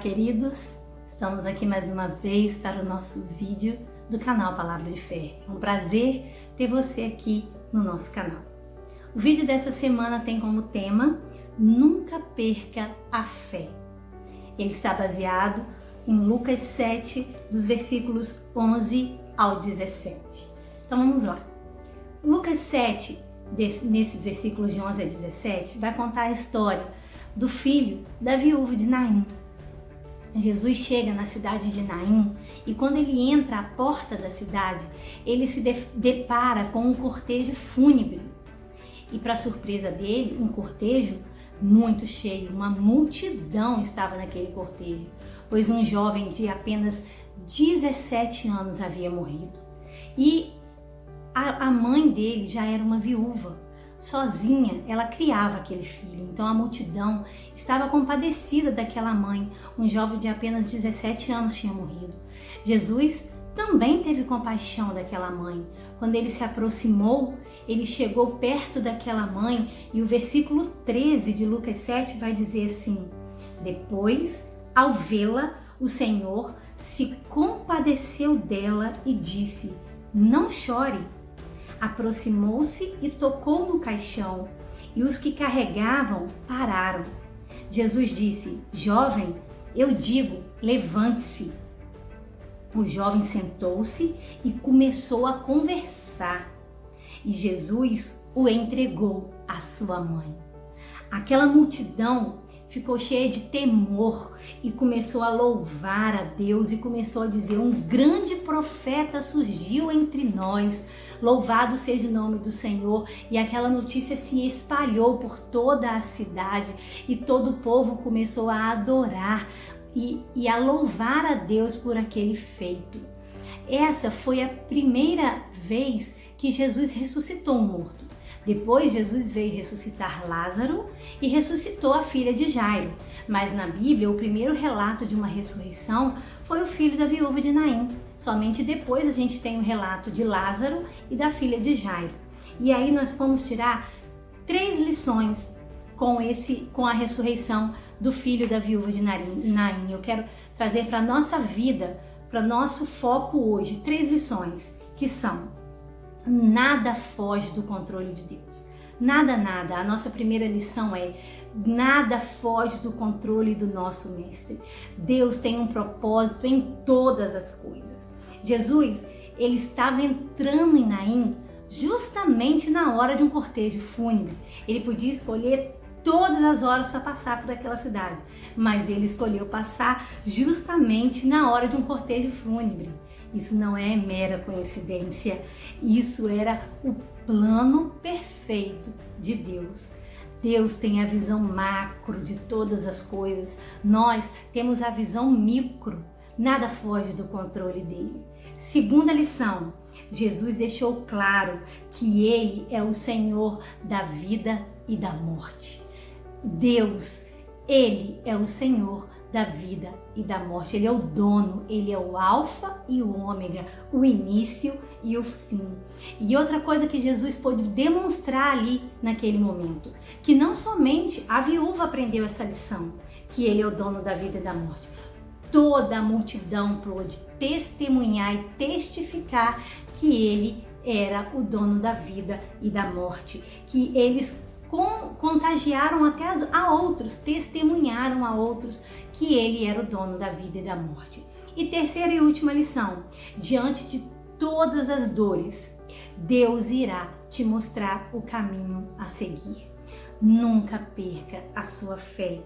queridos, estamos aqui mais uma vez para o nosso vídeo do canal Palavra de Fé. É um prazer ter você aqui no nosso canal. O vídeo dessa semana tem como tema Nunca Perca a Fé. Ele está baseado em Lucas 7, dos versículos 11 ao 17. Então vamos lá. Lucas 7, nesses versículos de 11 a 17, vai contar a história do filho da viúva de Naim. Jesus chega na cidade de Naim e quando ele entra à porta da cidade, ele se depara com um cortejo fúnebre. E para surpresa dele, um cortejo muito cheio, uma multidão estava naquele cortejo, pois um jovem de apenas 17 anos havia morrido. E a mãe dele já era uma viúva. Sozinha, ela criava aquele filho, então a multidão estava compadecida daquela mãe. Um jovem de apenas 17 anos tinha morrido. Jesus também teve compaixão daquela mãe. Quando ele se aproximou, ele chegou perto daquela mãe e o versículo 13 de Lucas 7 vai dizer assim: depois, ao vê-la, o Senhor se compadeceu dela e disse: não chore. Aproximou-se e tocou no caixão, e os que carregavam pararam. Jesus disse: jovem, eu digo, levante-se. O jovem sentou-se e começou a conversar, e Jesus o entregou à sua mãe. Aquela multidão ficou cheia de temor e começou a louvar a Deus e começou a dizer: um grande profeta surgiu entre nós, louvado seja o nome do Senhor. E aquela notícia se espalhou por toda a cidade e todo o povo começou a adorar e a louvar a Deus por aquele feito. Essa foi a primeira vez que Jesus ressuscitou um morto. Depois Jesus veio ressuscitar Lázaro e ressuscitou a filha de Jairo. Mas na Bíblia o primeiro relato de uma ressurreição foi o filho da viúva de Naim. Somente depois a gente tem o relato de Lázaro e da filha de Jairo. E aí nós vamos tirar 3 lições com a ressurreição do filho da viúva de Naim. Eu quero trazer para a nossa vida, para o nosso foco hoje, 3 lições que são: nada foge do controle de Deus. Nada. A nossa primeira lição é: nada foge do controle do nosso Mestre. Deus tem um propósito em todas as coisas. Jesus, ele estava entrando em Naim justamente na hora de um cortejo fúnebre. Ele podia escolher todas as horas para passar por aquela cidade, mas ele escolheu passar justamente na hora de um cortejo fúnebre. Isso não é mera coincidência, isso era o plano perfeito de Deus. Deus tem a visão macro de todas as coisas, nós temos a visão micro, nada foge do controle dele. Segunda lição, Jesus deixou claro que ele é o Senhor da vida e da morte. Deus, ele é o Senhor da vida e da morte. Ele é o dono, ele é o alfa e o ômega, o início e o fim. E outra coisa que Jesus pôde demonstrar ali naquele momento, que não somente a viúva aprendeu essa lição, que ele é o dono da vida e da morte. Toda a multidão pôde testemunhar e testificar que ele era o dono da vida e da morte, que eles contagiaram até a outros, testemunharam a outros que ele era o dono da vida e da morte. E terceira e última lição: diante de todas as dores, Deus irá te mostrar o caminho a seguir. Nunca perca a sua fé,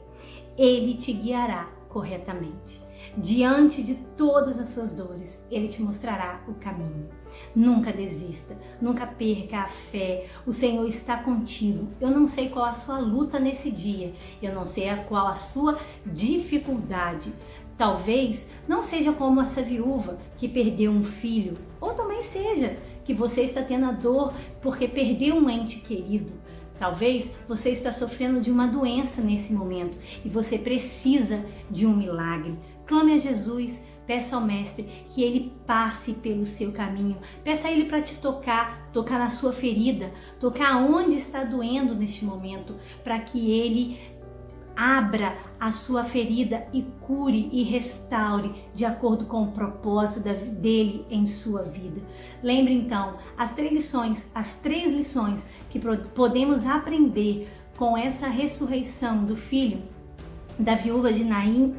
ele te guiará corretamente. Diante de todas as suas dores, ele te mostrará o caminho. Nunca desista, nunca perca a fé. O Senhor está contigo. Eu não sei qual a sua luta nesse dia, eu não sei qual a sua dificuldade. Talvez não seja como essa viúva que perdeu um filho, ou também seja que você está tendo a dor porque perdeu um ente querido. Talvez você está sofrendo de uma doença nesse momento e você precisa de um milagre. Clame a Jesus, peça ao Mestre que ele passe pelo seu caminho. Peça a ele para te tocar na sua ferida, tocar onde está doendo neste momento, para que ele abra a sua ferida e cure e restaure de acordo com o propósito dele em sua vida. Lembre então, as três lições que podemos aprender com essa ressurreição do filho da viúva de Naim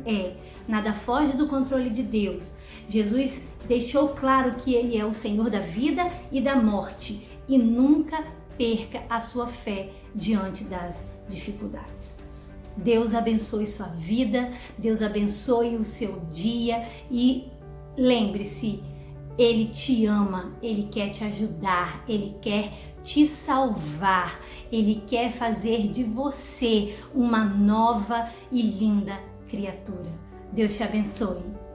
nada foge do controle de Deus. Jesus deixou claro que ele é o Senhor da vida e da morte e nunca perca a sua fé diante das dificuldades. Deus abençoe sua vida, Deus abençoe o seu dia e lembre-se, Ele te ama, Ele quer te ajudar, Ele quer te salvar, Ele quer fazer de você uma nova e linda criatura. Deus te abençoe.